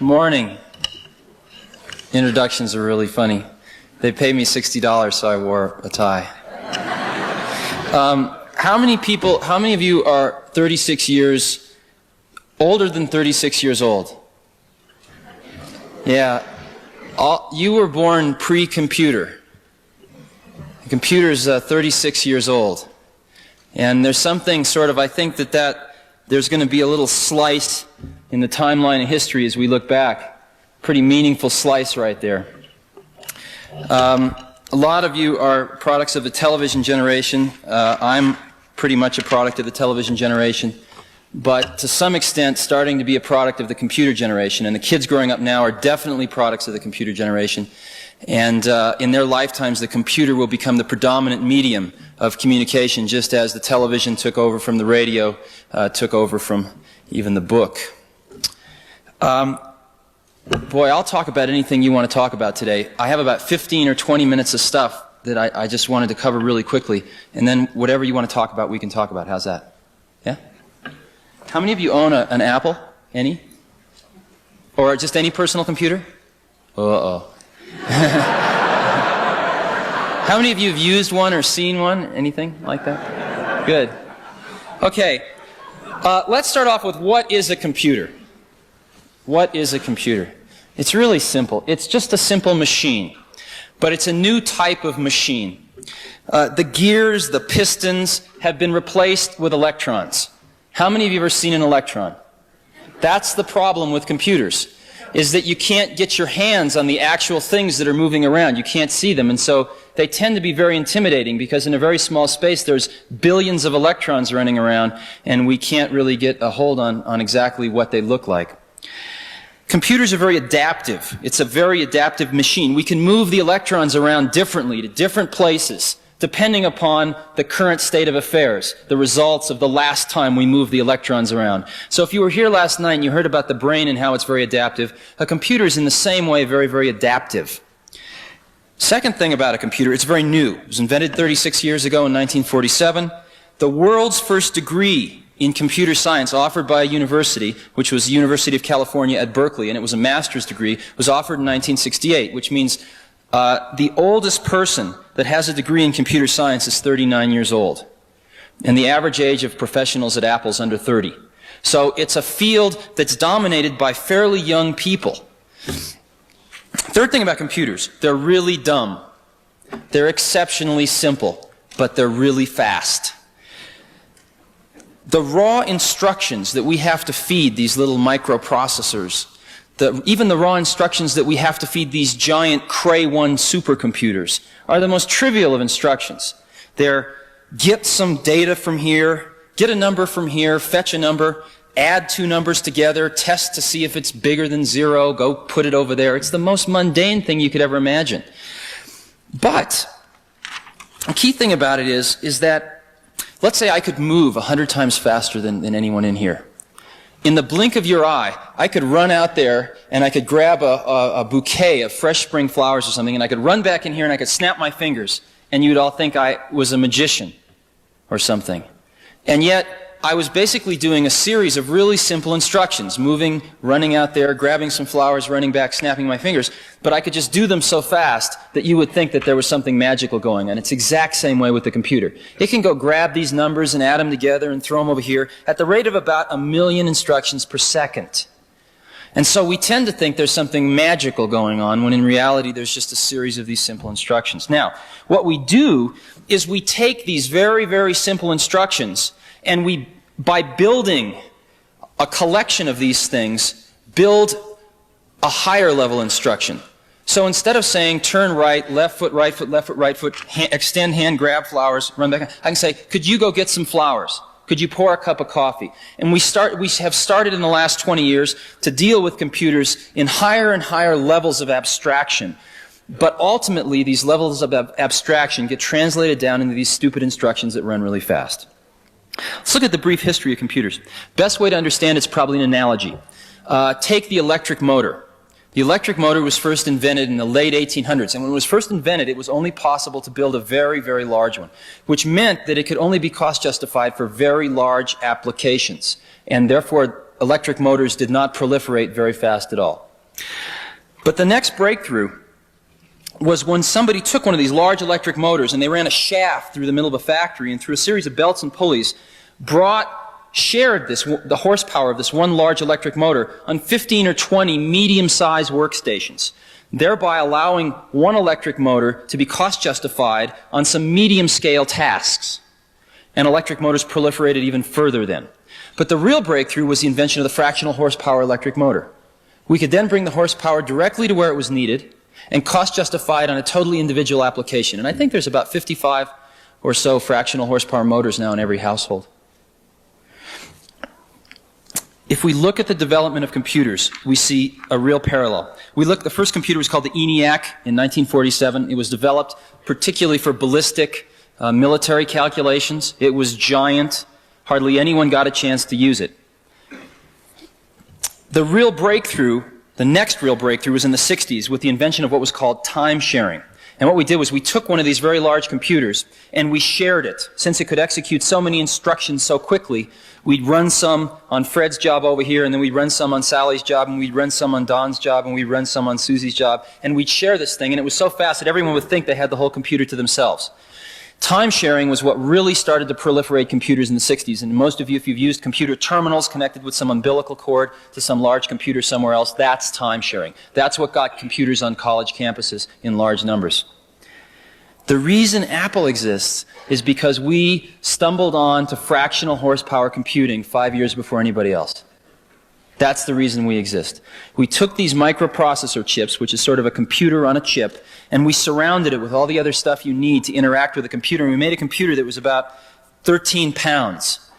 Morning. Introductions are really funny. They paid me $60, so I wore a tie. How many of you are 36 years older than 36 years old? Yeah. You were born pre-computer. The computer's 36 years old. And there's something sort of, I think that there's going to be a little slice in the timeline of history as we look back. Pretty meaningful slice right there. A lot of you are products of the television generation. I'm pretty much a product of the television generation, but to some extent starting to be a product of the computer generation. And the kids growing up now are definitely products of the computer generation. And in their lifetimes, the computer will become the predominant medium of communication, just as the television took over from the radio, took over from even the book. Boy, I'll talk about anything you want to talk about today. I have about 15 or 20 minutes of stuff that I just wanted to cover really quickly. And then whatever you want to talk about, we can talk about. How's that? Yeah? How many of you own an Apple? Any? Or just any personal computer? Uh-oh. How many of you have used one or seen one? Anything like that? Good. Okay. Let's start off with what is a computer? What is a computer? It's really simple. It's just a simple machine. But it's a new type of machine. The gears, the pistons have been replaced with electrons. How many of you have ever seen an electron? That's the problem with computers, is that you can't get your hands on the actual things that are moving around. You can't see them. And so they tend to be very intimidating because in a very small space there's billions of electrons running around and we can't really get a hold on exactly what they look like. Computers are very adaptive. It's a very adaptive machine. We can move the electrons around differently to different places depending upon the current state of affairs, the results of the last time we moved the electrons around. So if you were here last night and you heard about the brain and how it's very adaptive, a computer is in the same way very, very adaptive. Second thing about a computer, it's very new. It was invented 36 years ago in 1947. The world's first degree in computer science offered by a university, which was the University of California at Berkeley, and it was a master's degree, was offered in 1968, which means the oldest person that has a degree in computer science is 39 years old. And the average age of professionals at Apple is under 30. So it's a field that's dominated by fairly young people. Third thing about computers, they're really dumb. They're exceptionally simple, but they're really fast. The raw instructions that we have to feed these little microprocessors, even the raw instructions that we have to feed these giant Cray 1 supercomputers are the most trivial of instructions. They're get some data from here, get a number from here, fetch a number, add two numbers together, test to see if it's bigger than 0, go put it over there. It's the most mundane thing you could ever imagine. But the key thing about it is that let's say I could move 100 times faster than anyone in here. In the blink of your eye, I could run out there and I could grab a bouquet of fresh spring flowers or something and I could run back in here and I could snap my fingers and you'd all think I was a magician or something. And yet, I was basically doing a series of really simple instructions, moving, running out there, grabbing some flowers, running back, snapping my fingers, but I could just do them so fast that you would think that there was something magical going on. It's the exact same way with the computer. It can go grab these numbers and add them together and throw them over here at the rate of about 1 million instructions per second. And so we tend to think there's something magical going on when in reality there's just a series of these simple instructions. Now, what we do is we take these very, very simple instructions and we, by building a collection of these things, build a higher level instruction. So instead of saying turn right, left foot, right foot, left foot, right foot, extend hand, grab flowers, run back, I can say, could you go get some flowers? Could you pour a cup of coffee? And we have started in the last 20 years to deal with computers in higher and higher levels of abstraction. But ultimately, these levels of abstraction get translated down into these stupid instructions that run really fast. Let's look at the brief history of computers. Best way to understand it's probably an analogy. Take the electric motor. The electric motor was first invented in the late 1800s, and when it was first invented, it was only possible to build a very, very large one, which meant that it could only be cost justified for very large applications, and therefore electric motors did not proliferate very fast at all. But the next breakthrough was when somebody took one of these large electric motors and they ran a shaft through the middle of a factory and through a series of belts and pulleys shared the horsepower of this one large electric motor on 15 or 20 medium-sized workstations, thereby allowing one electric motor to be cost justified on some medium-scale tasks. And electric motors proliferated even further then. But the real breakthrough was the invention of the fractional horsepower electric motor. We could then bring the horsepower directly to where it was needed and cost justify it on a totally individual application. And I think there's about 55 or so fractional horsepower motors now in every household. If we look at the development of computers, we see a real parallel. The first computer was called the ENIAC in 1947. It was developed particularly for ballistic military calculations. It was giant. Hardly anyone got a chance to use it. The next real breakthrough was in the 60s with the invention of what was called time sharing. And what we did was we took one of these very large computers and we shared it. Since it could execute so many instructions so quickly, we'd run some on Fred's job over here, and then we'd run some on Sally's job, and we'd run some on Don's job, and we'd run some on Susie's job, and we'd share this thing, and it was so fast that everyone would think they had the whole computer to themselves. Time sharing was what really started to proliferate computers in the 60s, and most of you, if you've used computer terminals connected with some umbilical cord to some large computer somewhere else, that's time sharing. That's what got computers on college campuses in large numbers. The reason Apple exists is because we stumbled on to fractional horsepower computing 5 years before anybody else. That's the reason we exist. We took these microprocessor chips, which is sort of a computer on a chip, and we surrounded it with all the other stuff you need to interact with a computer, and we made a computer that was about 13 pounds.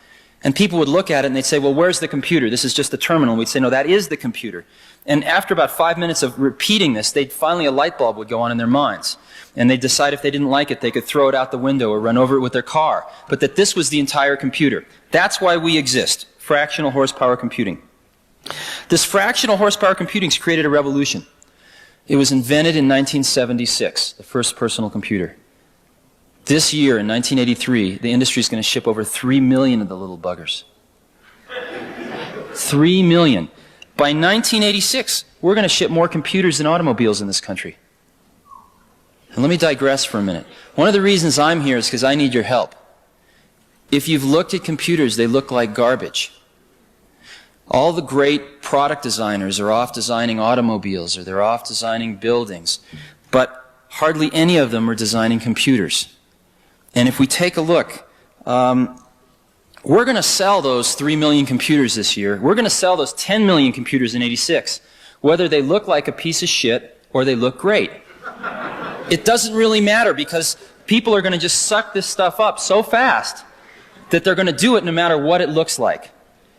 And people would look at it and they'd say, well, where's the computer? This is just the terminal. And we'd say, no, that is the computer. And after about 5 minutes of repeating this, finally a light bulb would go on in their minds. And they'd decide if they didn't like it, they could throw it out the window or run over it with their car. But that this was the entire computer. That's why we exist. Fractional horsepower computing. This fractional horsepower computing has created a revolution. It was invented in 1976, the first personal computer. This year, in 1983, the industry is going to ship over 3 million of the little buggers. 3 million. By 1986, we're going to ship more computers than automobiles in this country. And let me digress for a minute. One of the reasons I'm here is because I need your help. If you've looked at computers, they look like garbage. All the great product designers are off designing automobiles, or they're off designing buildings. But hardly any of them are designing computers. And if we take a look, we're going to sell those 3 million computers this year. We're going to sell those 10 million computers in '86, whether they look like a piece of shit or they look great. It doesn't really matter, because people are going to just suck this stuff up so fast that they're going to do it no matter what it looks like.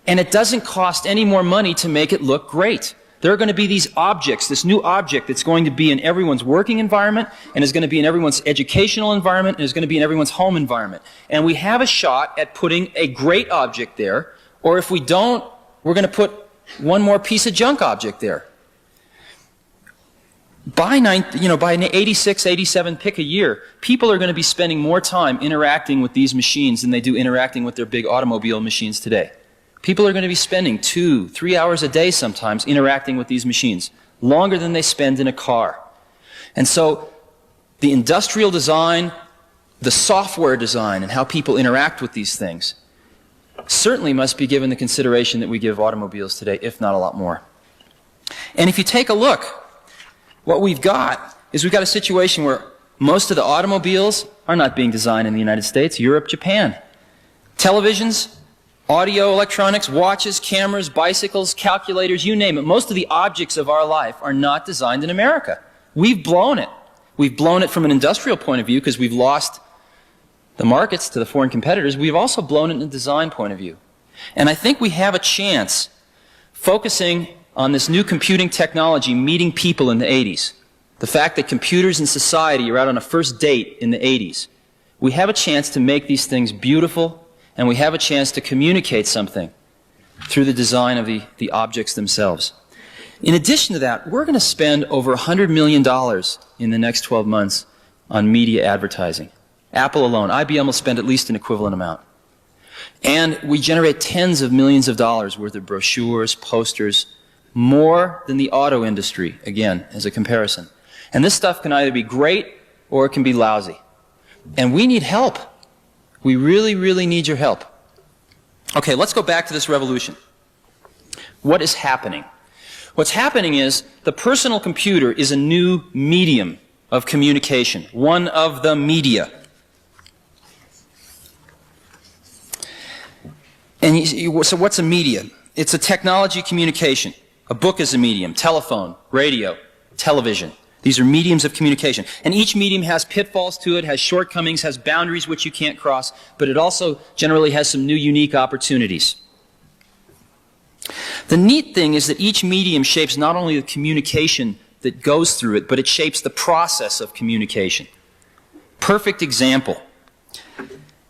And it doesn't cost any more money to make it look great. There are going to be these objects, this new object that's going to be in everyone's working environment, and is going to be in everyone's educational environment, and is going to be in everyone's home environment. And we have a shot at putting a great object there, or if we don't, we're going to put one more piece of junk object there. By 86, 87, pick a year, people are going to be spending more time interacting with these machines than they do interacting with their big automobile machines today. People are going to be spending 2, 3 hours a day sometimes interacting with these machines, longer than they spend in a car. And so the industrial design, the software design, and how people interact with these things certainly must be given the consideration that we give automobiles today, if not a lot more. And if you take a look, what we've got is we've got a situation where most of the automobiles are not being designed in the United States, Europe, Japan. Televisions, audio, electronics, watches, cameras, bicycles, calculators, you name it. Most of the objects of our life are not designed in America. We've blown it. We've blown it from an industrial point of view because we've lost the markets to the foreign competitors. We've also blown it in a design point of view. And I think we have a chance, focusing on this new computing technology meeting people in the 80s. The fact that computers and society are out on a first date in the 80s. We have a chance to make these things beautiful, and we have a chance to communicate something through the design of the objects themselves. In addition to that, we're going to spend over $100 million in the next 12 months on media advertising. Apple alone, IBM will spend at least an equivalent amount. And we generate tens of millions of dollars worth of brochures, posters, more than the auto industry, again, as a comparison. And this stuff can either be great or it can be lousy. And we need help. We really, really need your help. Okay, let's go back to this revolution. What is happening? What's happening is the personal computer is a new medium of communication, one of the media. And so what's a media? It's a technology communication. A book is a medium, telephone, radio, television. These are mediums of communication. And each medium has pitfalls to it, has shortcomings, has boundaries which you can't cross, but it also generally has some new unique opportunities. The neat thing is that each medium shapes not only the communication that goes through it, but it shapes the process of communication. Perfect example.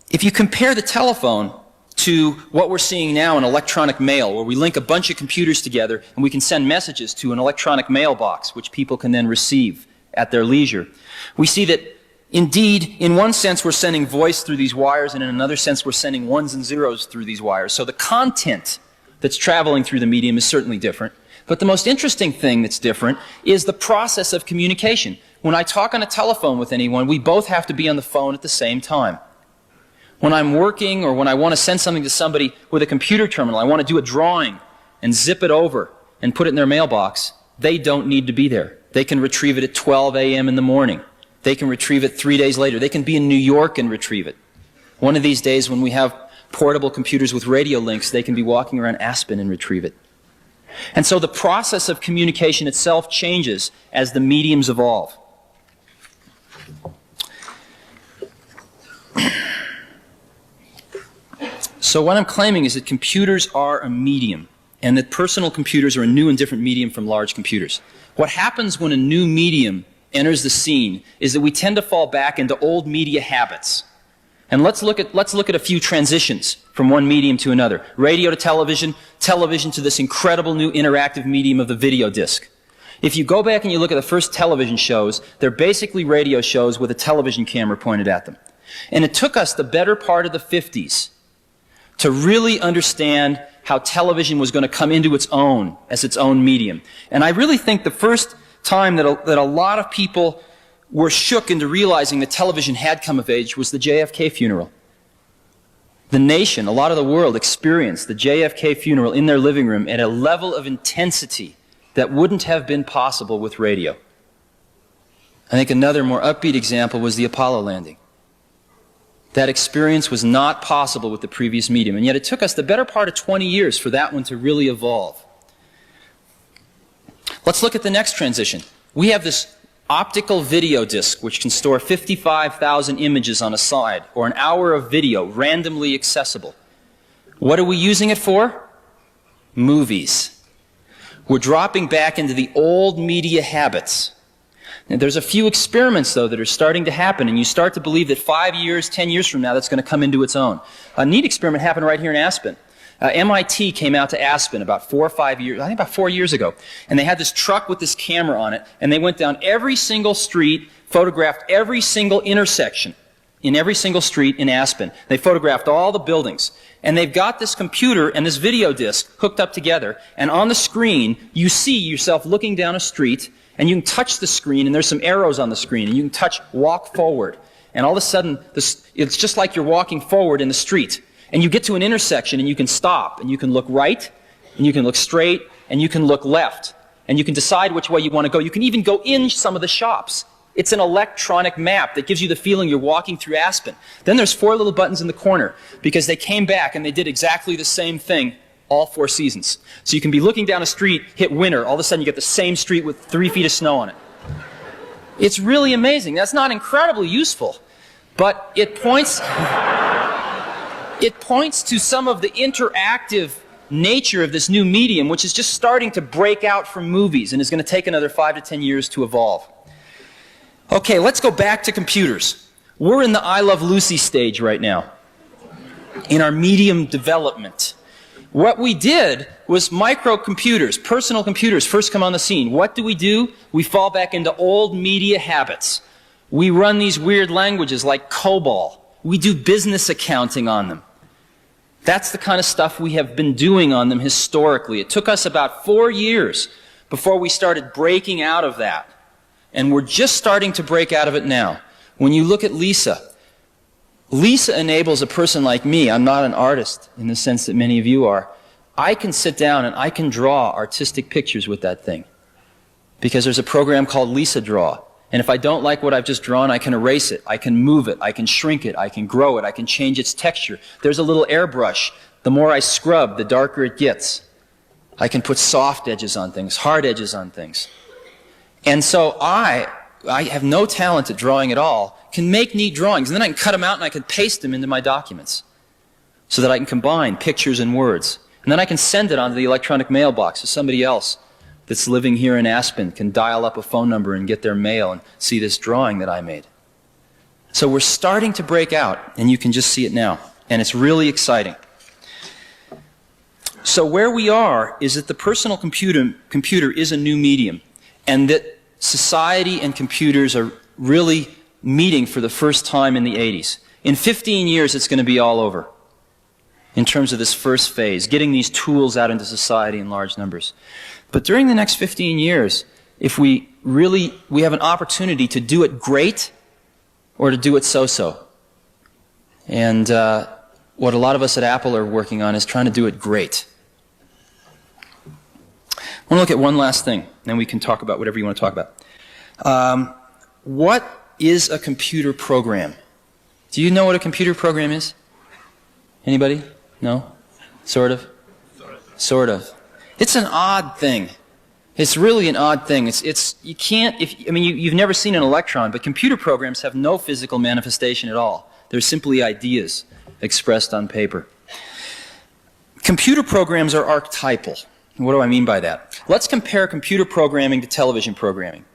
If you compare the telephone to what we're seeing now in electronic mail, where we link a bunch of computers together and we can send messages to an electronic mailbox, which people can then receive at their leisure, we see that indeed, in one sense, we're sending voice through these wires, and in another sense, we're sending ones and zeros through these wires. So the content that's traveling through the medium is certainly different. But the most interesting thing that's different is the process of communication. When I talk on a telephone with anyone, we both have to be on the phone at the same time. When I'm working or when I want to send something to somebody with a computer terminal, I want to do a drawing and zip it over and put it in their mailbox, they don't need to be there. They can retrieve it at 12 a.m. in the morning. They can retrieve it 3 days later. They can be in New York and retrieve it. One of these days when we have portable computers with radio links, they can be walking around Aspen and retrieve it. And so the process of communication itself changes as the mediums evolve. So what I'm claiming is that computers are a medium, and that personal computers are a new and different medium from large computers. What happens when a new medium enters the scene is that we tend to fall back into old media habits. And let's look at a few transitions from one medium to another. Radio to television, television to this incredible new interactive medium of the video disc. If you go back and you look at the first television shows, they're basically radio shows with a television camera pointed at them. And it took us the better part of the 50s to really understand how television was going to come into its own as its own medium. And I really think the first time that a lot of people were shook into realizing that television had come of age was the JFK funeral. The nation, a lot of the world, experienced the JFK funeral in their living room at a level of intensity that wouldn't have been possible with radio. I think another more upbeat example was the Apollo landing. That experience was not possible with the previous medium, and yet it took us the better part of 20 years for that one to really evolve. Let's look at the next transition. We have this optical video disc which can store 55,000 images on a slide, or an hour of video randomly accessible. What are we using it for? Movies. We're dropping back into the old media habits. Now, there's a few experiments, though, that are starting to happen, and you start to believe that 5 years, 10 years from now, that's going to come into its own. A neat experiment happened right here in Aspen. MIT came out to Aspen about 4 or 5 years, I think about 4 years ago, and they had this truck with this camera on it, and they went down every single street, photographed every single intersection in every single street in Aspen. They photographed all the buildings, and they've got this computer and this video disc hooked up together, and on the screen, you see yourself looking down a street, and you can touch the screen, and there's some arrows on the screen, and you can touch walk forward. And all of a sudden, it's just like you're walking forward in the street. And you get to an intersection, and you can stop, and you can look right, and you can look straight, and you can look left. And you can decide which way you want to go. You can even go in some of the shops. It's an electronic map that gives you the feeling you're walking through Aspen. Then there's 4 little buttons in the corner, because they came back and they did exactly the same thing all 4 seasons. So you can be looking down a street, hit winter, all of a sudden you get the same street with 3 feet of snow on it. It's really amazing. That's not incredibly useful, but it points to some of the interactive nature of this new medium, which is just starting to break out from movies and is going to take another 5 to 10 years to evolve. Okay, let's go back to computers. We're in the I Love Lucy stage right now in our medium development. What we did was microcomputers, personal computers, first come on the scene. What do? We fall back into old media habits. We run these weird languages like COBOL. We do business accounting on them. That's the kind of stuff we have been doing on them historically. It took us about 4 years before we started breaking out of that. And we're just starting to break out of it now. When you look at Lisa, Lisa enables a person like me, I'm not an artist in the sense that many of you are, I can sit down and I can draw artistic pictures with that thing. Because there's a program called Lisa Draw. And if I don't like what I've just drawn, I can erase it, I can move it, I can shrink it, I can grow it, I can change its texture. There's a little airbrush. The more I scrub, the darker it gets. I can put soft edges on things, hard edges on things. And so I have no talent at drawing at all, can make neat drawings, and then I can cut them out and I can paste them into my documents so that I can combine pictures and words. And then I can send it onto the electronic mailbox so somebody else that's living here in Aspen can dial up a phone number and get their mail and see this drawing that I made. So we're starting to break out, and you can just see it now. And it's really exciting. So where we are is that the personal computer is a new medium, and that society and computers are really meeting for the first time in the 80s. In 15 years, it's going to be all over in terms of this first phase, getting these tools out into society in large numbers. But during the next 15 years, if we have an opportunity to do it great or to do it so-so. And what a lot of us at Apple are working on is trying to do it great. I want to look at one last thing, then we can talk about whatever you want to talk about. What is a computer program? Do you know what a computer program is? Anybody? No? Sort of? Sort of. It's an odd thing. It's really an odd thing. You can't, you've never seen an electron, but computer programs have no physical manifestation at all. They're simply ideas expressed on paper. Computer programs are archetypal. What do I mean by that? Let's compare computer programming to television programming.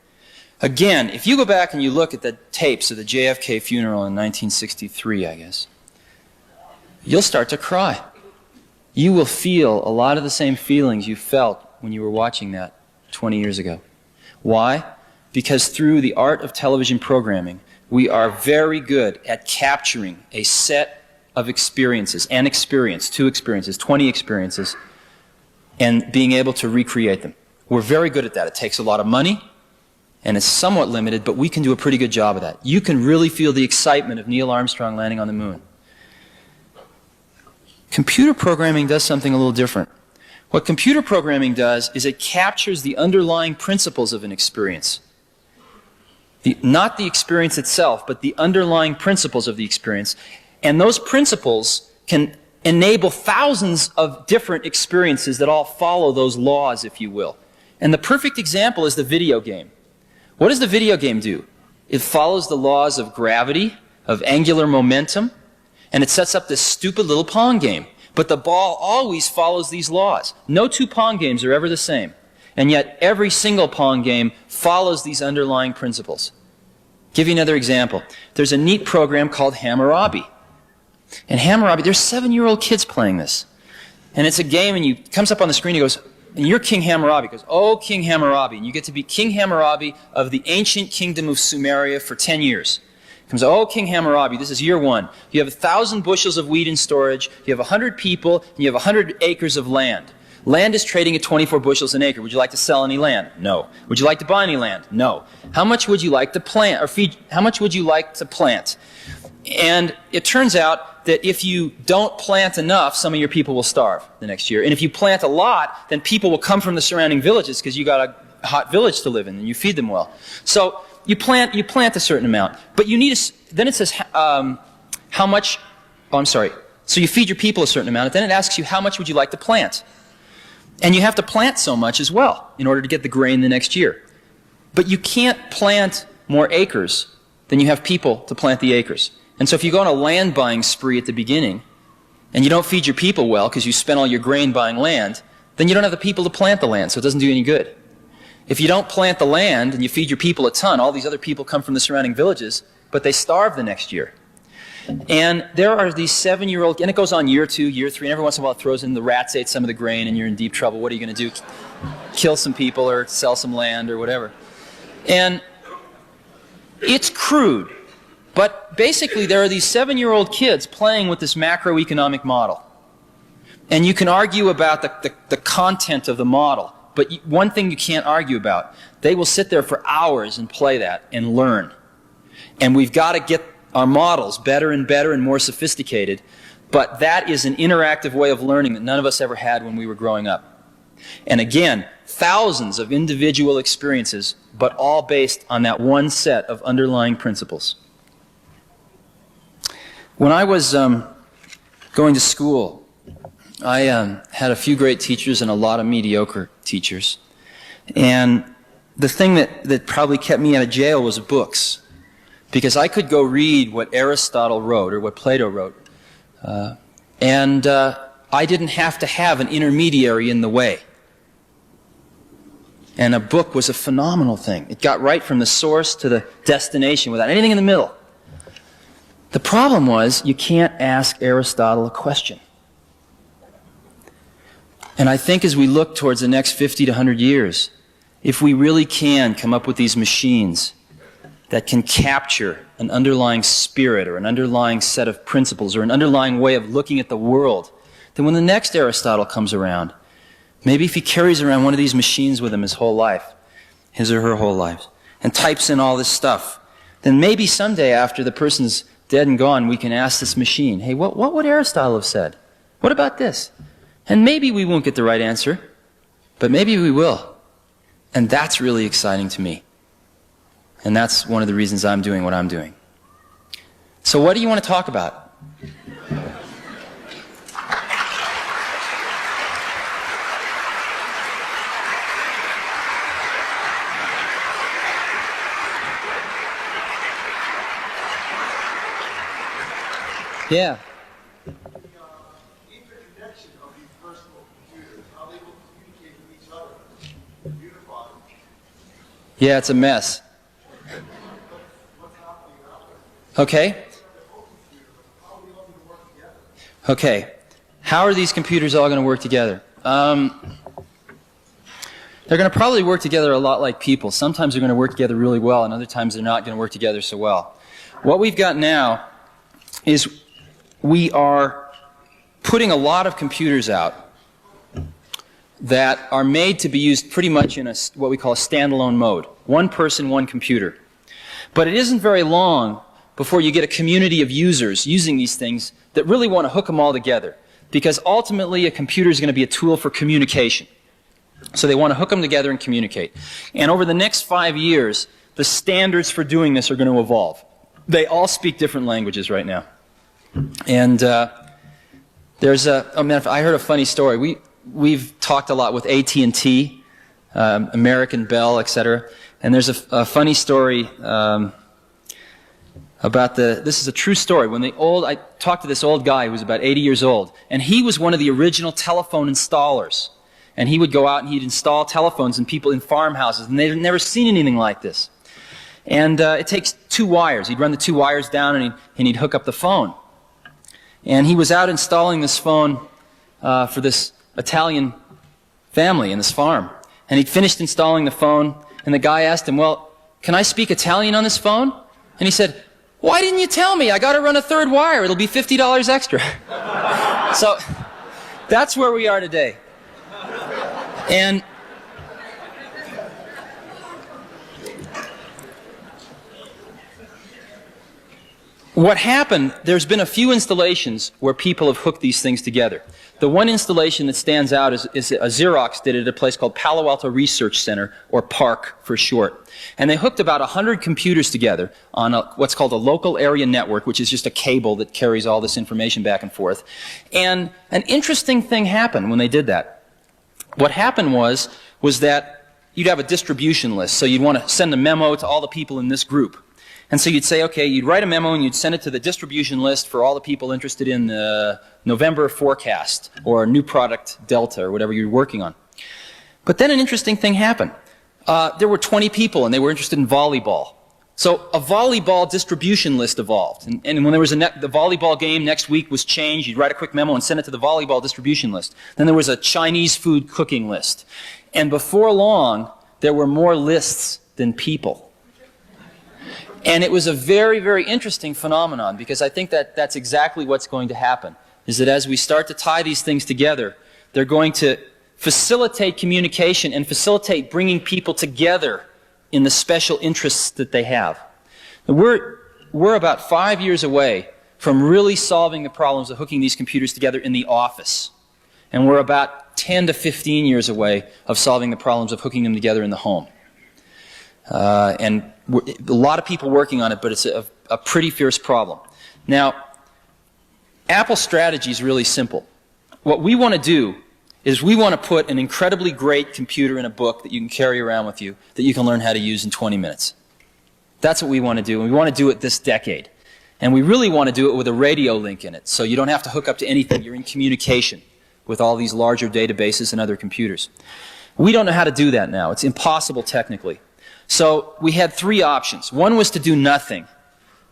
Again, if you go back and you look at the tapes of the JFK funeral in 1963, I guess, you'll start to cry. You will feel a lot of the same feelings you felt when you were watching that 20 years ago. Why? Because through the art of television programming, we are very good at capturing a set of experiences, an experience, 2 experiences, 20 experiences, and being able to recreate them. We're very good at that. It takes a lot of money, and it's somewhat limited, but we can do a pretty good job of that. You can really feel the excitement of Neil Armstrong landing on the moon. Computer programming does something a little different. What computer programming does is it captures the underlying principles of an experience. Not the experience itself, but the underlying principles of the experience. And those principles can enable thousands of different experiences that all follow those laws, if you will. And the perfect example is the video game. What does the video game do? It follows the laws of gravity, of angular momentum, and it sets up this stupid little Pong game. But the ball always follows these laws. No 2 Pong games are ever the same. And yet every single Pong game follows these underlying principles. Give you another example. There's a neat program called Hammurabi. And Hammurabi, there's 7-year-old kids playing this. And it's a game, and it comes up on the screen, he goes, and you're King Hammurabi. He goes, oh, King Hammurabi. And you get to be King Hammurabi of the ancient kingdom of Sumeria for 10 years. He comes, oh, King Hammurabi, this is year 1. You have 1,000 bushels of wheat in storage, you have 100 people, and you have 100 acres of land. Land is trading at 24 bushels an acre. Would you like to sell any land? No. Would you like to buy any land? No. How much would you like to plant, or feed, how much would you like to plant? And it turns out that if you don't plant enough, some of your people will starve the next year. And if you plant a lot, then people will come from the surrounding villages because you got a hot village to live in and you feed them well. So you plant a certain amount, but you need then it says how much, oh, I'm sorry. So you feed your people a certain amount, and then it asks you how much would you like to plant? And you have to plant so much as well in order to get the grain the next year. But you can't plant more acres than you have people to plant the acres. And so if you go on a land buying spree at the beginning, and you don't feed your people well because you spent all your grain buying land, then you don't have the people to plant the land, so it doesn't do any good. If you don't plant the land and you feed your people a ton, all these other people come from the surrounding villages, but they starve the next year. And there are these 7-year-old, and it goes on year 2, year 3, and every once in a while it throws in the rats ate some of the grain and you're in deep trouble. What are you going to do? Kill some people or sell some land or whatever. And it's crude. But basically, there are these 7-year-old kids playing with this macroeconomic model. And you can argue about the content of the model, but one thing you can't argue about, they will sit there for hours and play that and learn. And we've got to get our models better and better and more sophisticated, but that is an interactive way of learning that none of us ever had when we were growing up. And again, thousands of individual experiences, but all based on that one set of underlying principles. When I was going to school, I had a few great teachers and a lot of mediocre teachers. And the thing that probably kept me out of jail was books. Because I could go read what Aristotle wrote or what Plato wrote. And I didn't have to have an intermediary in the way. And a book was a phenomenal thing. It got right from the source to the destination without anything in the middle. The problem was you can't ask Aristotle a question. And I think as we look towards the next 50 to 100 years, if we really can come up with these machines that can capture an underlying spirit or an underlying set of principles or an underlying way of looking at the world, then when the next Aristotle comes around, maybe if he carries around one of these machines with him his whole life, his or her whole life, and types in all this stuff, then maybe someday after the person's dead and gone, we can ask this machine, hey, what would Aristotle have said? What about this? And maybe we won't get the right answer, but maybe we will. And that's really exciting to me. And that's one of the reasons I'm doing what I'm doing. So what do you want to talk about? Yeah. Yeah, it's a mess. Okay. Okay. How are these computers all going to work together? They're going to probably work together a lot like people. Sometimes they're going to work together really well, and other times they're not going to work together so well. What we've got now is we are putting a lot of computers out that are made to be used pretty much in what we call a standalone mode. One person, one computer. But it isn't very long before you get a community of users using these things that really want to hook them all together. Because ultimately a computer is going to be a tool for communication. So they want to hook them together and communicate. And over the next 5 years, the standards for doing this are going to evolve. They all speak different languages right now. And there's I heard a funny story. We've talked a lot with AT&T, American Bell, etc. And there's a funny story about this is a true story. I talked to this old guy who was about 80 years old, and he was one of the original telephone installers. And he would go out and he'd install telephones in people in farmhouses, and they'd never seen anything like this. And it takes 2 wires. He'd run the 2 wires down and he'd hook up the phone. And he was out installing this phone for this Italian family in this farm. And he'd finished installing the phone, and the guy asked him, well, can I speak Italian on this phone? And he said, why didn't you tell me? I got to run a 3rd wire. It'll be $50 extra. So that's where we are today. And what happened, there's been a few installations where people have hooked these things together. The one installation that stands out is a Xerox did it at a place called Palo Alto Research Center, or PARC for short. And they hooked about 100 computers together on what's called a local area network, which is just a cable that carries all this information back and forth. And an interesting thing happened when they did that. What happened was that you'd have a distribution list. So you'd want to send a memo to all the people in this group. And so you'd say, okay, you'd write a memo and you'd send it to the distribution list for all the people interested in the November forecast or new product Delta or whatever you're working on. But then an interesting thing happened. There were 20 people and they were interested in volleyball. So a volleyball distribution list evolved. And when there was the volleyball game next week was changed, you'd write a quick memo and send it to the volleyball distribution list. Then there was a Chinese food cooking list. And before long, there were more lists than people. And it was a very, very interesting phenomenon because I think that that's exactly what's going to happen. is that as we start to tie these things together, they're going to facilitate communication and facilitate bringing people together in the special interests that they have. And we're about 5 years away from really solving the problems of hooking these computers together in the office. And we're about 10 to 15 years away of solving the problems of hooking them together in the home. And a lot of people working on it, but it's a pretty fierce problem. Now, Apple's strategy is really simple. What we want to do is we want to put an incredibly great computer in a book that you can carry around with you that you can learn how to use in 20 minutes. That's what we want to do, and we want to do it this decade. And we really want to do it with a radio link in it, so you don't have to hook up to anything. You're in communication with all these larger databases and other computers. We don't know how to do that now. It's impossible technically. So we had three options. One was to do nothing.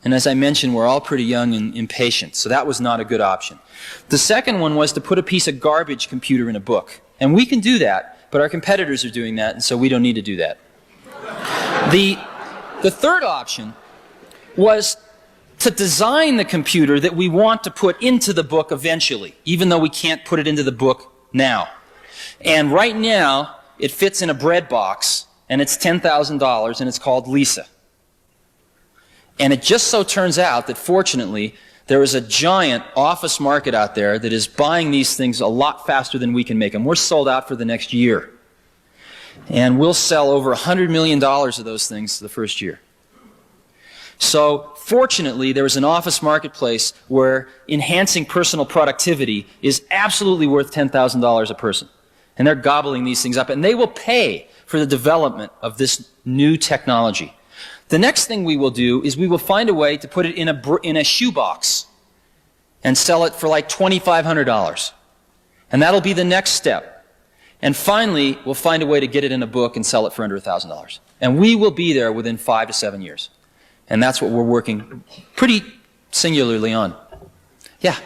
And as I mentioned, we're all pretty young and impatient, so that was not a good option. The second one was to put a piece of garbage computer in a book. And we can do that, but our competitors are doing that, and so we don't need to do that. The third option was to design the computer that we want to put into the book eventually, even though we can't put it into the book now. And right now, it fits in a bread box, and it's $10,000, and it's called Lisa. And it just so turns out that, fortunately, there is a giant office market out there that is buying these things a lot faster than we can make them. We're sold out for the next year. And we'll sell over $100 million of those things the first year. So, fortunately, there is an office marketplace where enhancing personal productivity is absolutely worth $10,000 a person. And they're gobbling these things up. And they will pay for the development of this new technology. The next thing we will do is we will find a way to put it in a shoebox and sell it for like $2,500. And that'll be the next step. And finally, we'll find a way to get it in a book and sell it for under $1,000. And we will be there within 5 to 7 years. And that's what we're working pretty singularly on. Yeah?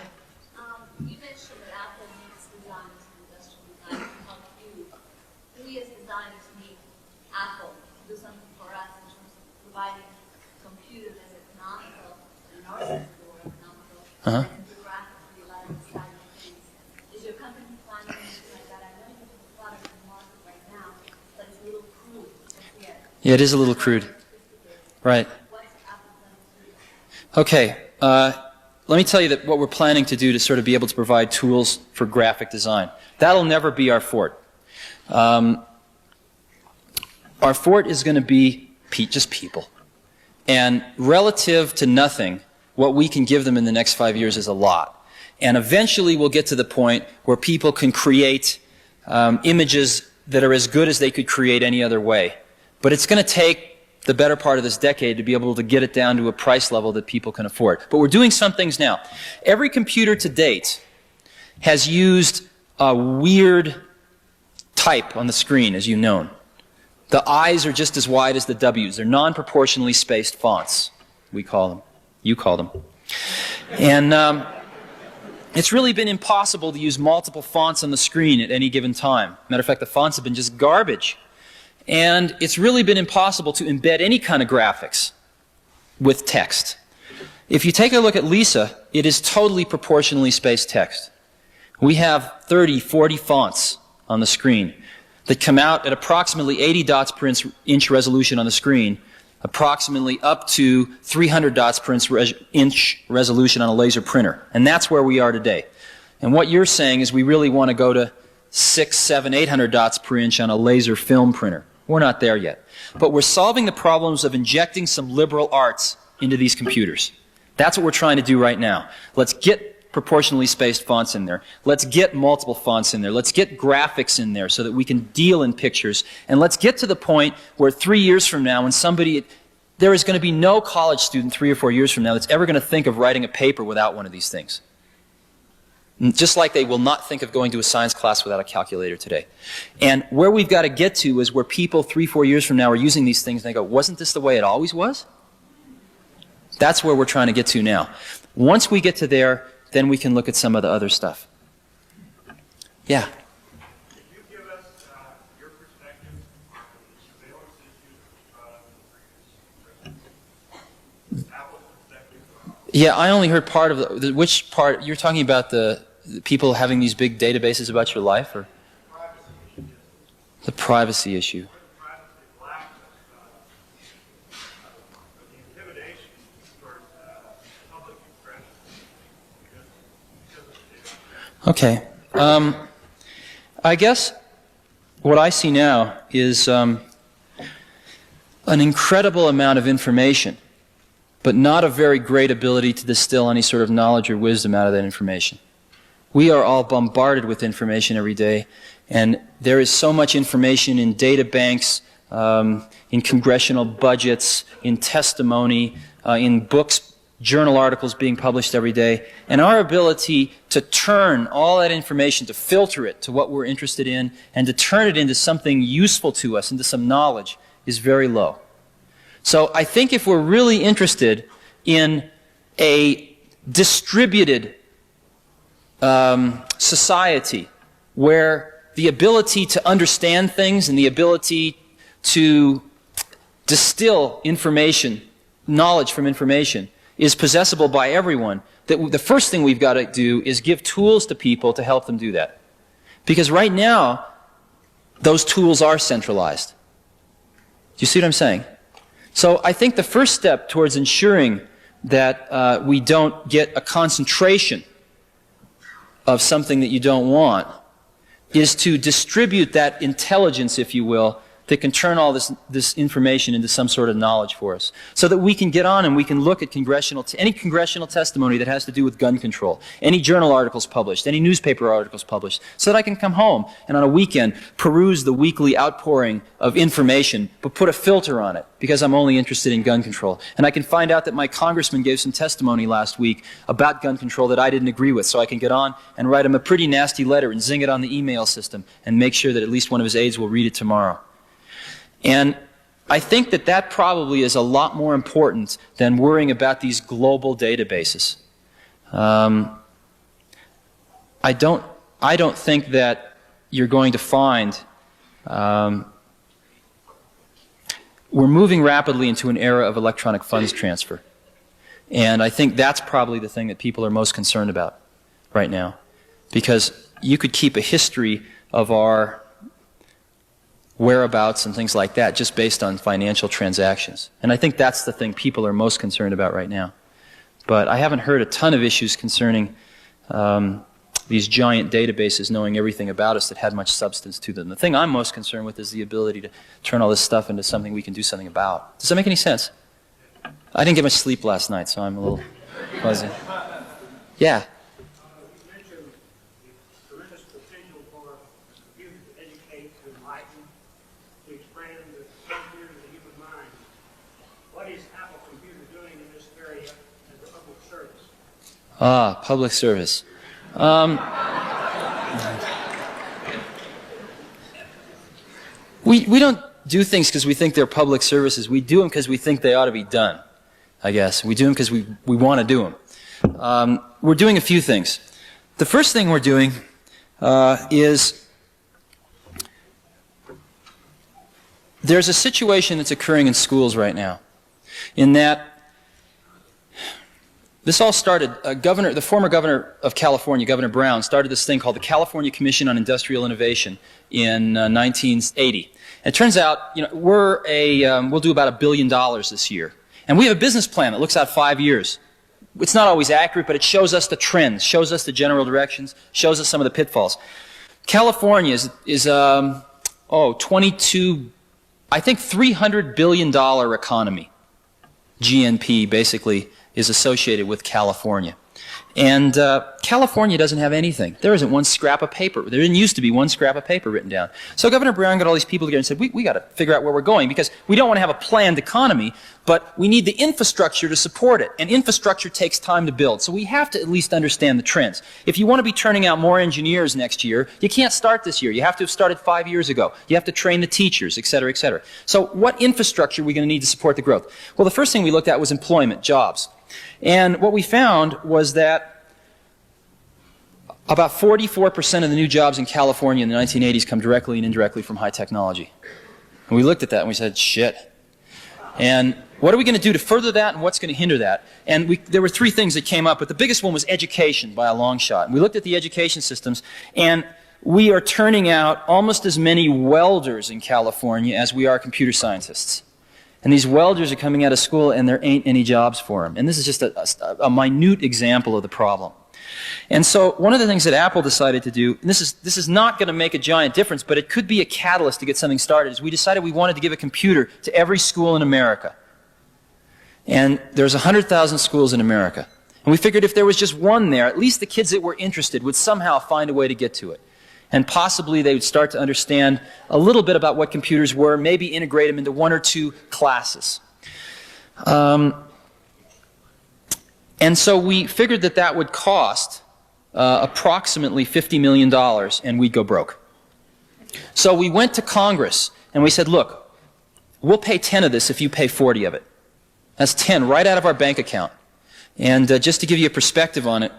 You mentioned that Apple needs designers and industrial design to help you. We as designers need Apple to do something for us in terms of providing computers as economical, in order to be economical, and geographically allowing design things. Is your company planning anything like that? I know you have a product in the market right now, but it's a little crude. Yeah, it is a little crude. Right. Okay, let me tell you that what we're planning to do to sort of be able to provide tools for graphic design. That'll never be our fort. Our fort is going to be just people. And relative to nothing, what we can give them in the next 5 years is a lot. And eventually we'll get to the point where people can create images that are as good as they could create any other way. But it's going to take the better part of this decade to be able to get it down to a price level that people can afford. But we're doing some things now. Every computer to date has used a weird type on the screen, as you've known. The I's are just as wide as the W's. They're non-proportionally spaced fonts, we call them. You call them. And it's really been impossible to use multiple fonts on the screen at any given time. Matter of fact, the fonts have been just garbage. And it's really been impossible to embed any kind of graphics with text. If you take a look at Lisa, it is totally proportionally spaced text. We have 30, 40 fonts on the screen that come out at approximately 80 dots per inch resolution on the screen, approximately up to 300 dots per inch resolution on a laser printer. And that's where we are today. And what you're saying is we really want to go to 600, 700, 800 dots per inch on a laser film printer. We're not there yet. But we're solving the problems of injecting some liberal arts into these computers. That's what we're trying to do right now. Let's get proportionally spaced fonts in there. Let's get multiple fonts in there. Let's get graphics in there so that we can deal in pictures. And let's get to the point where 3 years from now, when there is going to be no college student 3 or 4 years from now that's ever going to think of writing a paper without one of these things. Just like they will not think of going to a science class without a calculator today. And where we've got to get to is where people 3, 4 years from now are using these things and they go, wasn't this the way it always was? That's where we're trying to get to now. Once we get to there, then we can look at some of the other stuff. Yeah? Could you give us your perspective on the surveillance issue of Apple's perspective Yeah, I only heard part of which part? You're talking about the people having these big databases about your life, or the privacy issue? Okay. I guess what I see now is an incredible amount of information, but not a very great ability to distill any sort of knowledge or wisdom out of that information. We are all bombarded with information every day, and there is so much information in data banks, in congressional budgets, in testimony, in books, journal articles being published every day, and our ability to turn all that information, to filter it to what we're interested in, and to turn it into something useful to us, into some knowledge, is very low. So I think if we're really interested in a distributed society where the ability to understand things and the ability to distill information, knowledge from information, is possessible by everyone, that the first thing we've got to do is give tools to people to help them do that. Because right now, those tools are centralized. Do you see what I'm saying? So I think the first step towards ensuring that we don't get a concentration of something that you don't want is to distribute that intelligence, if you will, that can turn all this information into some sort of knowledge for us, so that we can get on and we can look at any congressional testimony that has to do with gun control, any journal articles published, any newspaper articles published, so that I can come home and on a weekend peruse the weekly outpouring of information, but put a filter on it, because I'm only interested in gun control. And I can find out that my congressman gave some testimony last week about gun control that I didn't agree with, so I can get on and write him a pretty nasty letter and zing it on the email system and make sure that at least one of his aides will read it tomorrow. And I think that that probably is a lot more important than worrying about these global databases. I don't think that you're going to find we're moving rapidly into an era of electronic funds transfer. And I think that's probably the thing that people are most concerned about right now. Because you could keep a history of our whereabouts and things like that just based on financial transactions. And I think that's the thing people are most concerned about right now. But I haven't heard a ton of issues concerning these giant databases knowing everything about us that had much substance to them. The thing I'm most concerned with is the ability to turn all this stuff into something we can do something about. Does that make any sense? I didn't get much sleep last night, so I'm a little fuzzy. Yeah. You mentioned the tremendous potential for computers to educate, to enlighten, to expand the frontiers of the human mind. What is Apple Computer doing in this area as a public service? Ah, public service. We don't do things because we think they're public services. We do them because we think they ought to be done, I guess. We do them because we want to do them. We're doing a few things. The first thing we're doing is there's a situation that's occurring in schools right now in that this all started, the former governor of California, Governor Brown, started this thing called the California Commission on Industrial Innovation in 1980. And it turns out, we'll do about $1 billion this year. And we have a business plan that looks out 5 years. It's not always accurate, but it shows us the trends, shows us the general directions, shows us some of the pitfalls. California is 22, I think $300 billion economy. GNP basically is associated with California. And California doesn't have anything. There isn't one scrap of paper. There didn't used to be one scrap of paper written down. So Governor Brown got all these people together and said, we got to figure out where we're going, because we don't want to have a planned economy, but we need the infrastructure to support it. And infrastructure takes time to build. So we have to at least understand the trends. If you want to be turning out more engineers next year, you can't start this year. You have to have started 5 years ago. You have to train the teachers, et cetera, et cetera. So what infrastructure are we going to need to support the growth? Well, the first thing we looked at was employment, jobs. And what we found was that about 44% of the new jobs in California in the 1980s come directly and indirectly from high technology. And we looked at that and we said, shit. And what are we going to do to further that, and what's going to hinder that? And there were three things that came up, but the biggest one was education by a long shot. And we looked at the education systems, and we are turning out almost as many welders in California as we are computer scientists. And these welders are coming out of school, and there ain't any jobs for them. And this is just a minute example of the problem. And so one of the things that Apple decided to do, and this is not going to make a giant difference, but it could be a catalyst to get something started, is we decided we wanted to give a computer to every school in America. And there's 100,000 schools in America. And we figured if there was just one there, at least the kids that were interested would somehow find a way to get to it. And possibly they would start to understand a little bit about what computers were, maybe integrate them into one or two classes. And so we figured that that would cost approximately $50 million, and we'd go broke. So we went to Congress, and we said, look, we'll pay 10 of this if you pay 40 of it. That's 10 right out of our bank account. And just to give you a perspective on it,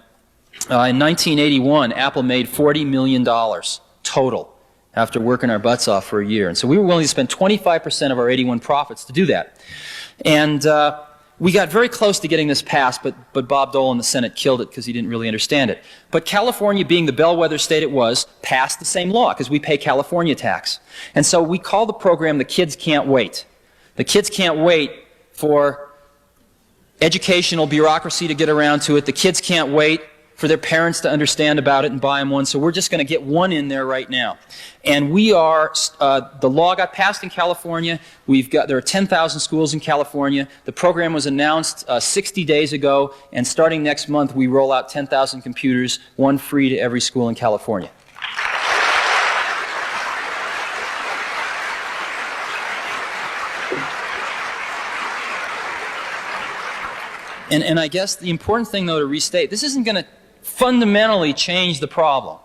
in 1981, Apple made $40 million total after working our butts off for a year. And so we were willing to spend 25% of our 81 profits to do that. And we got very close to getting this passed, but Bob Dole in the Senate killed it because he didn't really understand it. But California, being the bellwether state it was, passed the same law because we pay California tax. And so we call the program The Kids Can't Wait. The kids can't wait for educational bureaucracy to get around to it. The kids can't wait for their parents to understand about it and buy them one. So we're just going to get one in there right now. And we are, the law got passed in California. There are 10,000 schools in California. The program was announced 60 days ago. And starting next month, we roll out 10,000 computers, one free to every school in California. And I guess the important thing, though, to restate, this isn't going to fundamentally change the problem.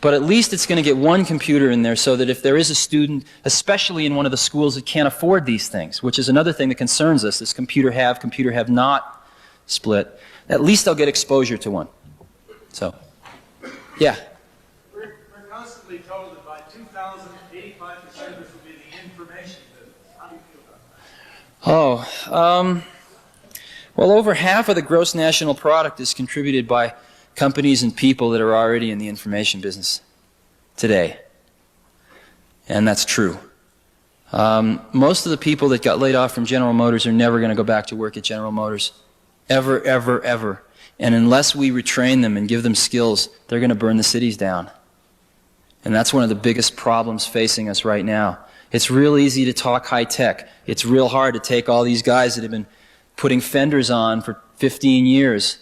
But at least it's going to get one computer in there so that if there is a student, especially in one of the schools that can't afford these things, which is another thing that concerns us, this computer have not split, at least they'll get exposure to one. So, yeah. We're constantly told that by 2000, 85% of this will be the information business. How do you feel about that? Well, over half of the gross national product is contributed by companies and people that are already in the information business today. And that's true. Most of the people that got laid off from General Motors are never going to go back to work at General Motors. Ever, ever, ever. And unless we retrain them and give them skills, they're going to burn the cities down. And that's one of the biggest problems facing us right now. It's real easy to talk high tech. It's real hard to take all these guys that have been putting fenders on for 15 years,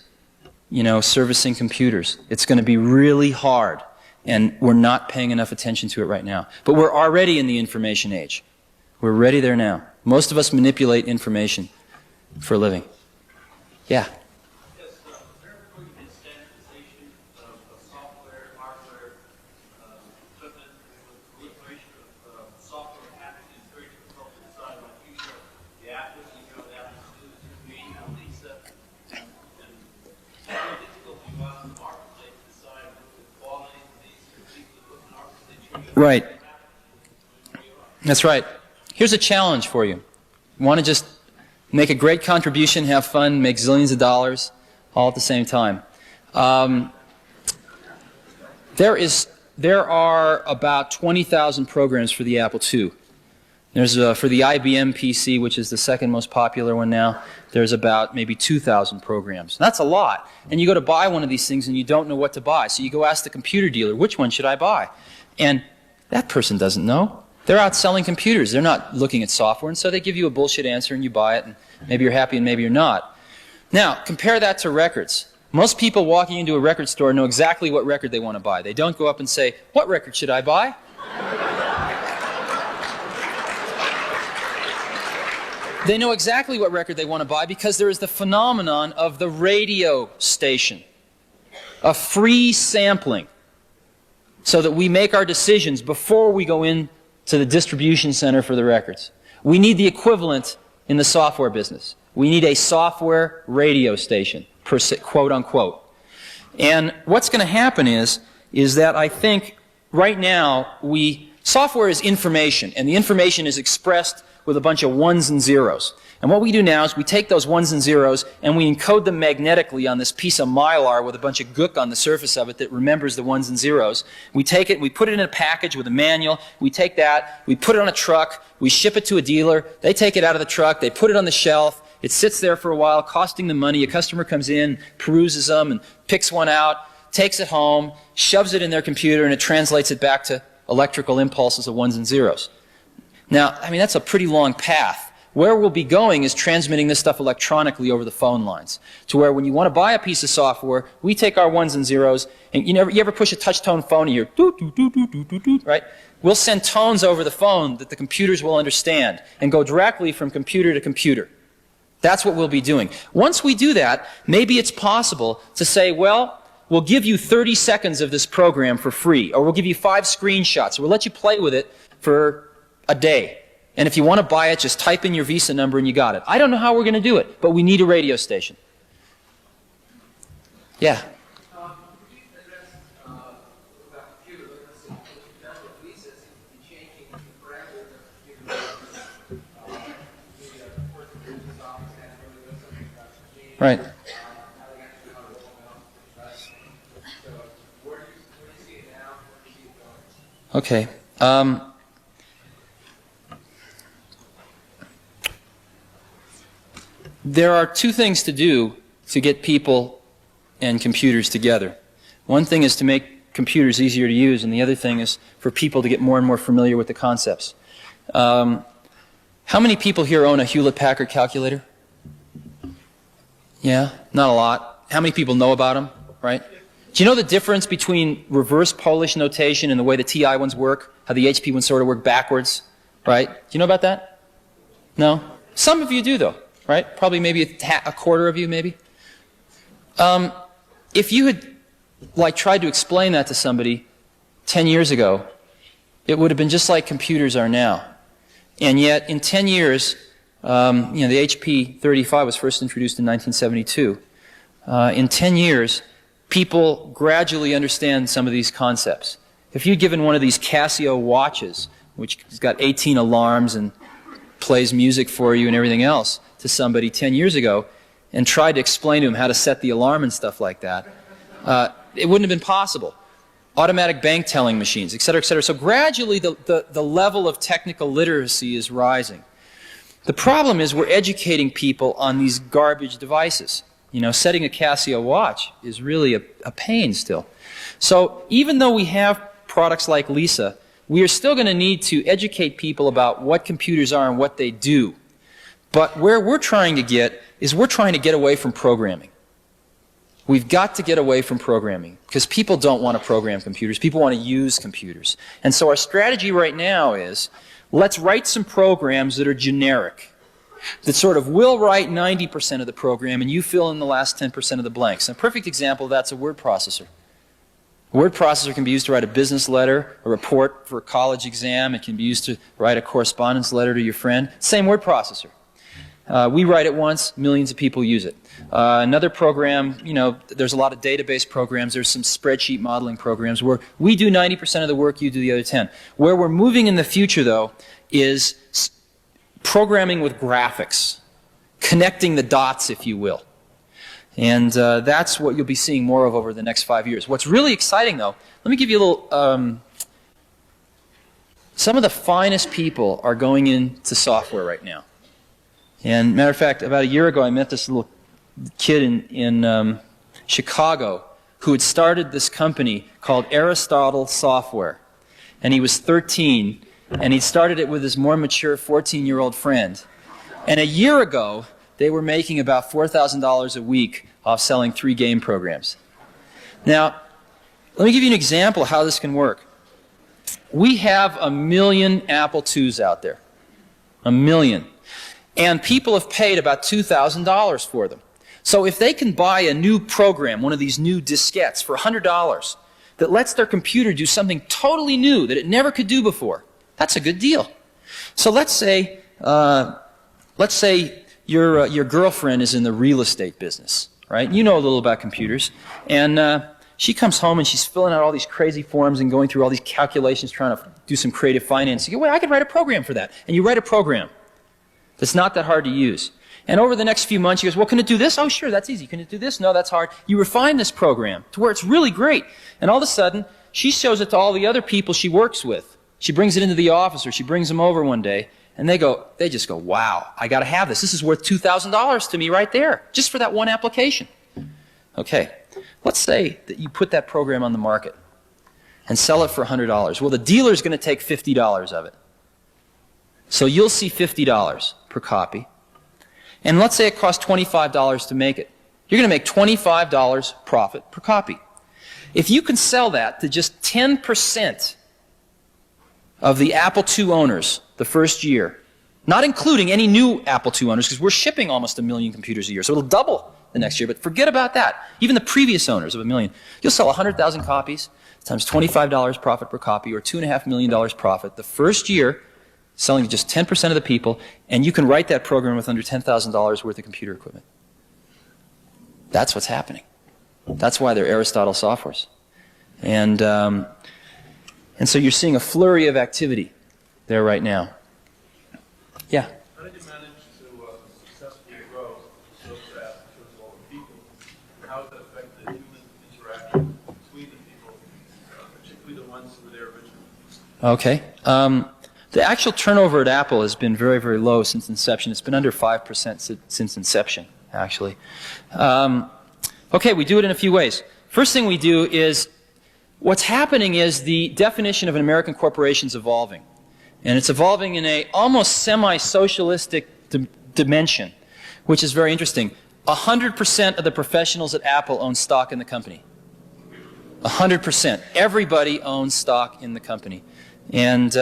servicing computers. It's going to be really hard, and we're not paying enough attention to it right now. But we're already in the information age. We're ready there now. Most of us manipulate information for a living. Yeah? Yes, is there going to be standardization of software, hardware, equipment, with proliferation of software packages? It's very difficult to decide what you show. The Apple, the Apple students who mean Lisa, and it's very difficult to go out in the marketplace to decide the quality of these people who look in our position. Right. That's right. Here's a challenge for you. You want to just make a great contribution, have fun, make zillions of dollars, all at the same time. There are about 20,000 programs for the Apple II. There's for the IBM PC, which is the second most popular one now, there's about maybe 2,000 programs. That's a lot. And you go to buy one of these things and you don't know what to buy. So you go ask the computer dealer, which one should I buy? And that person doesn't know. They're out selling computers. They're not looking at software, and so they give you a bullshit answer and you buy it, and maybe you're happy and maybe you're not. Now, compare that to records. Most people walking into a record store know exactly what record they want to buy. They don't go up and say, what record should I buy? They know exactly what record they want to buy because there is the phenomenon of the radio station, a free sampling, so that we make our decisions before we go in to the distribution center for the records. We need the equivalent in the software business. We need a software radio station, quote unquote. And what's going to happen is that I think right now software is information, and the information is expressed with a bunch of ones and zeros. And what we do now is we take those ones and zeros and we encode them magnetically on this piece of mylar with a bunch of gook on the surface of it that remembers the ones and zeros. We take it, we put it in a package with a manual. We take that, we put it on a truck, we ship it to a dealer. They take it out of the truck, they put it on the shelf. It sits there for a while, costing them money. A customer comes in, peruses them, and picks one out, takes it home, shoves it in their computer, and it translates it back to electrical impulses of ones and zeros. Now, I mean, that's a pretty long path. Where we'll be going is transmitting this stuff electronically over the phone lines, to where when you want to buy a piece of software, we take our ones and zeros, and you ever push a touch-tone phone and you're doot, right? We'll send tones over the phone that the computers will understand and go directly from computer to computer. That's what we'll be doing. Once we do that, maybe it's possible to say, well, we'll give you 30 seconds of this program for free, or we'll give you 5 screenshots, or we'll let you play with it for a day. And if you want to buy it, just type in your Visa number and you got it. I don't know how we're going to do it, but we need a radio station. Yeah? Could you address about computer literacy? That's what Lisa seems to be changing the parameters of computer literacy. Maybe a person in the office has really done something about machine. Right. Now they actually know how to roll them out. So where do you see it now? Where do you see it going? Okay. There are 2 things to do to get people and computers together. One thing is to make computers easier to use, and the other thing is for people to get more and more familiar with the concepts. How many people here own a Hewlett-Packard calculator? Yeah, not a lot. How many people know about them, right? Do you know the difference between reverse Polish notation and the way the TI ones work? How the HP ones sort of work backwards, right? Do you know about that? No? Some of you do, though. Right? Probably maybe a quarter of you, maybe. If you had tried to explain that to somebody 10 years ago, it would have been just like computers are now. And yet, in 10 years, the HP 35 was first introduced in 1972. In 10 years, people gradually understand some of these concepts. If you'd given one of these Casio watches, which has got 18 alarms and plays music for you and everything else, to somebody 10 years ago and tried to explain to him how to set the alarm and stuff like that, it wouldn't have been possible. Automatic bank telling machines, et cetera, et cetera. So gradually the level of technical literacy is rising. The problem is we're educating people on these garbage devices. You know, setting a Casio watch is really a pain still. So even though we have products like Lisa, we are still going to need to educate people about what computers are and what they do. But where we're trying to get is we're trying to get away from programming. We've got to get away from programming because people don't want to program computers. People want to use computers. And so our strategy right now is let's write some programs that are generic, that sort of will write 90% of the program and you fill in the last 10% of the blanks. And a perfect example of that's a word processor. A word processor can be used to write a business letter, a report for a college exam. It can be used to write a correspondence letter to your friend. Same word processor. We write it once, millions of people use it. Another program, there's a lot of database programs, there's some spreadsheet modeling programs where we do 90% of the work, you do the other 10. Where we're moving in the future, though, is programming with graphics, connecting the dots, if you will. And that's what you'll be seeing more of over the next 5 years. What's really exciting, though, let me give you a little... some of the finest people are going into software right now. And matter of fact, about a year ago, I met this little kid in Chicago who had started this company called Aristotle Software. And he was 13, and he started it with his more mature 14-year-old friend. And a year ago, they were making about $4,000 a week off selling 3 game programs. Now, let me give you an example of how this can work. We have 1 million Apple IIs out there. 1 million. And people have paid about $2,000 for them. So if they can buy a new program, one of these new diskettes, for $100 that lets their computer do something totally new that it never could do before, that's a good deal. So let's say your girlfriend is in the real estate business, right? You know a little about computers. And she comes home and she's filling out all these crazy forms and going through all these calculations trying to do some creative finance. You go, well, I could write a program for that. And you write a program. That's not that hard to use. And over the next few months, she goes, well, can it do this? Oh, sure, that's easy. Can it do this? No, that's hard. You refine this program to where it's really great. And all of a sudden, she shows it to all the other people she works with. She brings it into the office, or she brings them over one day, and they just go, wow, I got to have this. This is worth $2,000 to me right there, just for that one application. Okay, let's say that you put that program on the market and sell it for $100. Well, the dealer's going to take $50 of it. So you'll see $50 per copy. And let's say it costs $25 to make it. You're going to make $25 profit per copy. If you can sell that to just 10% of the Apple II owners the first year, not including any new Apple II owners, because we're shipping almost 1 million computers a year, so it'll double the next year, but forget about that. Even the previous owners of 1 million. You'll sell 100,000 copies times $25 profit per copy, or $2.5 million profit the first year, selling to just 10% of the people, and you can write that program with under $10,000 worth of computer equipment. That's what's happening. That's why they're Aristotle softwares. And so you're seeing a flurry of activity there right now. Yeah? How did you manage to successfully grow so fast in terms of all the people? And how does that affect the human interaction between the people, particularly the ones who were there originally? Okay. The actual turnover at Apple has been very, very low since inception. It's been under 5% since inception, actually. Okay, we do it in a few ways. First thing we do is, what's happening is the definition of an American corporation is evolving. And it's evolving in a almost semi-socialistic dimension, which is very interesting. 100% of the professionals at Apple own stock in the company. 100%. Everybody owns stock in the company. And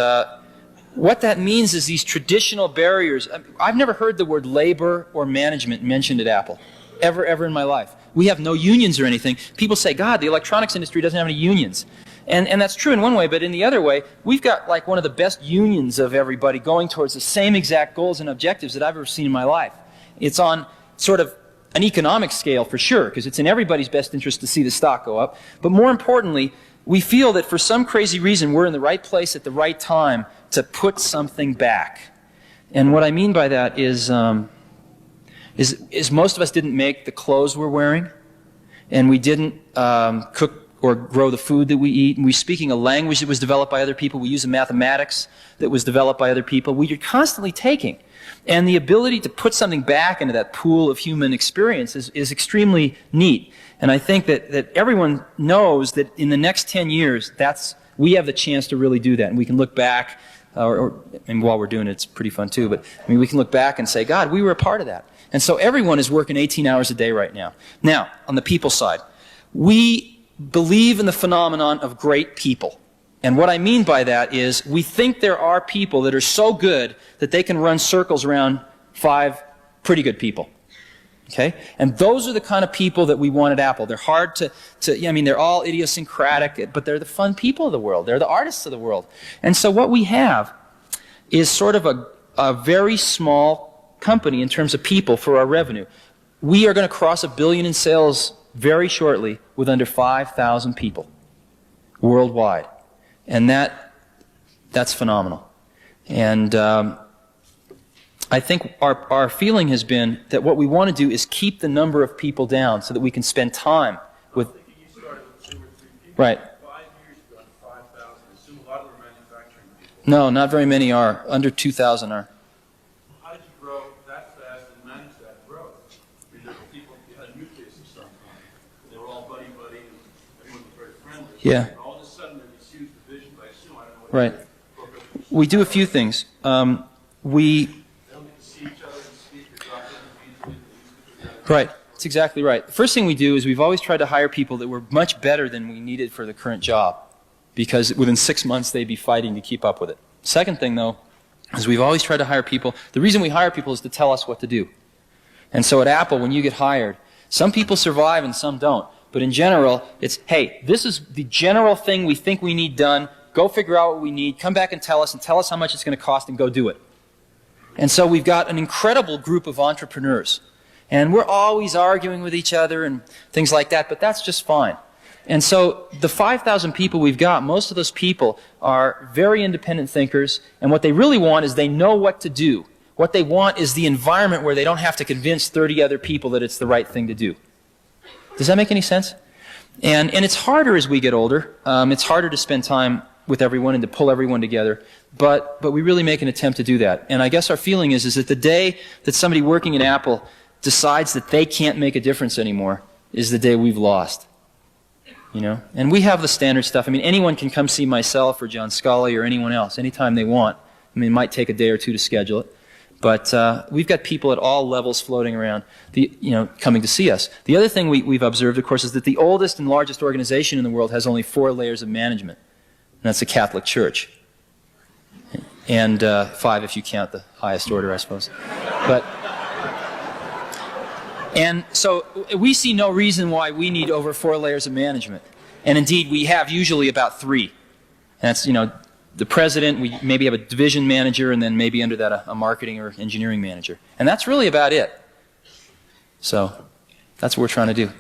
what that means is these traditional barriers. I've never heard the word labor or management mentioned at Apple, ever in my life. We have no unions or anything. People say, God, the electronics industry doesn't have any unions. And that's true in one way, but in the other way, we've got like one of the best unions of everybody going towards the same exact goals and objectives that I've ever seen in my life. It's on sort of an economic scale for sure, because it's in everybody's best interest to see the stock go up. But more importantly, we feel that for some crazy reason, we're in the right place at the right time to put something back. And what I mean by that is most of us didn't make the clothes we're wearing, and we didn't cook or grow the food that we eat, and we're speaking a language that was developed by other people. We use a mathematics that was developed by other people. We are constantly taking. And the ability to put something back into that pool of human experience is extremely neat. And I think that everyone knows that in the next 10 years, we have the chance to really do that. And we can look back, and while we're doing it, it's pretty fun too, but I mean, we can look back and say, God, we were a part of that. And so everyone is working 18 hours a day right now. Now, on the people side, we believe in the phenomenon of great people. And what I mean by that is we think there are people that are so good that they can run circles around 5 pretty good people. Okay? And those are the kind of people that we want at Apple. They're hard they're all idiosyncratic, but they're the fun people of the world. They're the artists of the world. And so what we have is sort of a very small company in terms of people for our revenue. We are going to cross $1 billion in sales very shortly with under 5,000 people worldwide. And that's phenomenal. And I think our feeling has been that what we want to do is keep the number of people down so that we can spend time with... I was thinking you started with 2 or 3 people. Right. 5 years ago, 5,000. I assume a lot of them are manufacturing people. No, not very many are. Under 2,000 are. How did you grow that fast and manage that growth? I mean, there were people, you had a nucleus of some kind. They were all buddy-buddy, and everyone was very friendly. Yeah. And all of a sudden, there was huge divisions. I assume, I don't know what Right. We do a few things. They don't get to see each other and speak or drop in the Right. That's exactly right. The first thing we do is we've always tried to hire people that were much better than we needed for the current job, because within 6 months they'd be fighting to keep up with it. Second thing, though, is we've always tried to hire people. The reason we hire people is to tell us what to do. And so at Apple, when you get hired, some people survive and some don't. But in general, it's, hey, this is the general thing we think we need done. Go figure out what we need. Come back and tell us how much it's going to cost, and go do it. And so we've got an incredible group of entrepreneurs. And we're always arguing with each other and things like that, but that's just fine. And so the 5,000 people we've got, most of those people are very independent thinkers, and what they really want is they know what to do. What they want is the environment where they don't have to convince 30 other people that it's the right thing to do. Does that make any sense? And it's harder as we get older. It's harder to spend time with everyone and to pull everyone together. But we really make an attempt to do that. And I guess our feeling is that the day that somebody working at Apple decides that they can't make a difference anymore is the day we've lost. You know? And we have the standard stuff. I mean, anyone can come see myself or John Scully or anyone else anytime they want. I mean, it might take a day or two to schedule it. But we've got people at all levels floating around, coming to see us. The other thing we've observed, of course, is that the oldest and largest organization in the world has only 4 layers of management. And that's the Catholic Church. And 5 if you count the highest order, I suppose. And so we see no reason why we need over 4 layers of management. And indeed, we have usually about 3. And that's, the president, we maybe have a division manager, and then maybe under that a marketing or engineering manager. And that's really about it. So that's what we're trying to do.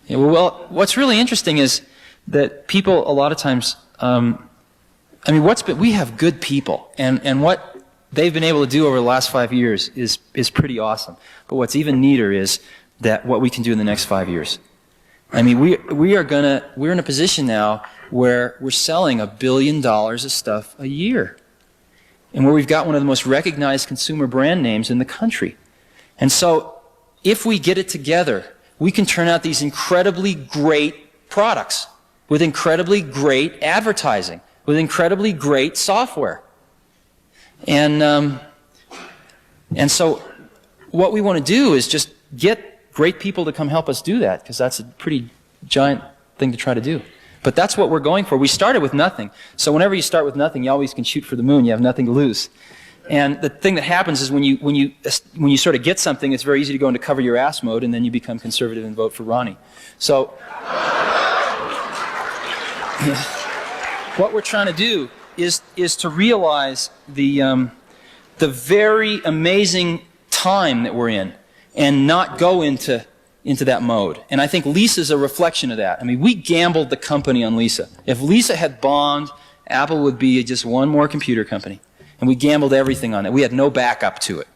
Yeah, well, what's really interesting is that people a lot of times, we have good people. And what they've been able to do over the last 5 years is pretty awesome. But what's even neater is that what we can do in the next 5 years. I mean, we're in a position now where we're selling $1 billion of stuff a year. And where we've got one of the most recognized consumer brand names in the country. And so, if we get it together, we can turn out these incredibly great products with incredibly great advertising, with incredibly great software. And so, what we want to do is just get great people to come help us do that, because that's a pretty giant thing to try to do. But that's what we're going for. We started with nothing. So whenever you start with nothing, you always can shoot for the moon. You have nothing to lose. And the thing that happens is when you sort of get something, it's very easy to go into cover your ass mode, and then you become conservative and vote for Ronnie. So what we're trying to do is to realize the very amazing time that we're in, and not go into that mode. And I think Lisa's a reflection of that. I mean, we gambled the company on Lisa. If Lisa had bombed, Apple would be just one more computer company. And we gambled everything on it. We had no backup to it.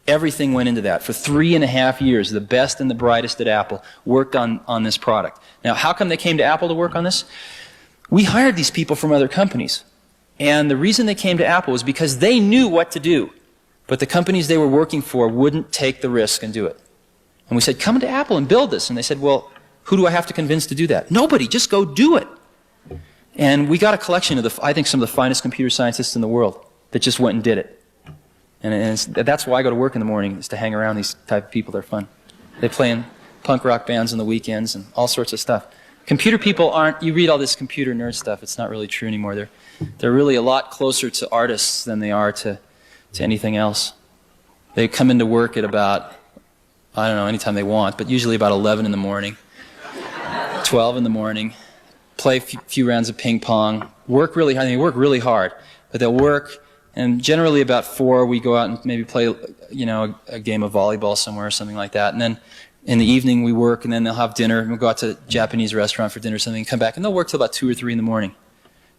Everything went into that. For 3.5 years, the best and the brightest at Apple worked on this product. Now, how come they came to Apple to work on this? We hired these people from other companies. And the reason they came to Apple was because they knew what to do. But the companies they were working for wouldn't take the risk and do it. And we said, come to Apple and build this. And they said, well, who do I have to convince to do that? Nobody, just go do it. And we got a collection of I think some of the finest computer scientists in the world that just went and did it. And that's why I go to work in the morning, is to hang around these type of people. They're fun. They play in punk rock bands on the weekends and all sorts of stuff. Computer people you read all this computer nerd stuff, it's not really true anymore. They're really a lot closer to artists than they are to anything else. They come into work at about, I don't know, anytime they want, but usually about 11 in the morning, 12 in the morning, play a few rounds of ping pong, work really hard. They work really hard, but they'll work, and generally about 4 we go out and maybe play, a game of volleyball somewhere or something like that, and then in the evening we work, and then they'll have dinner, and we'll go out to a Japanese restaurant for dinner or something, and come back, and they'll work till about 2 or 3 in the morning.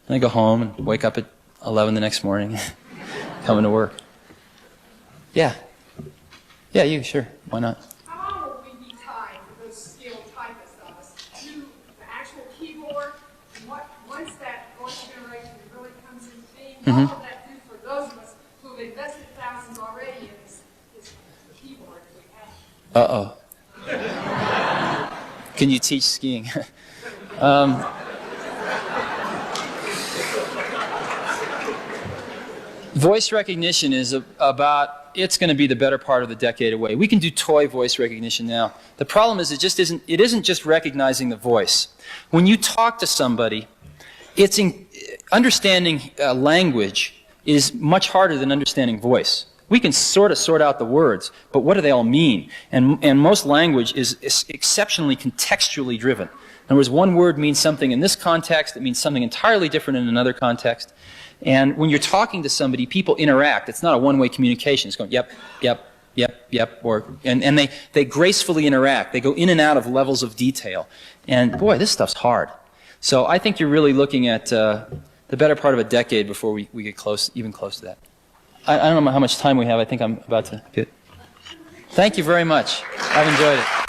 And they go home and wake up at 11 the next morning, coming to work. Yeah. Yeah, you, sure. Why not? How long will we be tied for those skilled typists of us to the actual keyboard? And once that voice generation really comes into being, what will that do for those of us who have invested thousands already in this keyboard that we have? Uh-oh. Can you teach skiing? Voice recognition is it's going to be the better part of the decade away. We can do toy voice recognition now. The problem is it isn't just recognizing the voice. When you talk to somebody, understanding language is much harder than understanding voice. We can sort out the words, but what do they all mean? And most language is exceptionally contextually driven. In other words, one word means something in this context, it means something entirely different in another context. And when you're talking to somebody, people interact. It's not a one-way communication. It's going, yep, yep, yep, yep, and they gracefully interact. They go in and out of levels of detail. And boy, this stuff's hard. So I think you're really looking at the better part of a decade before we get even close to that. I don't know how much time we have. I think I'm about to get. Thank you very much. I've enjoyed it.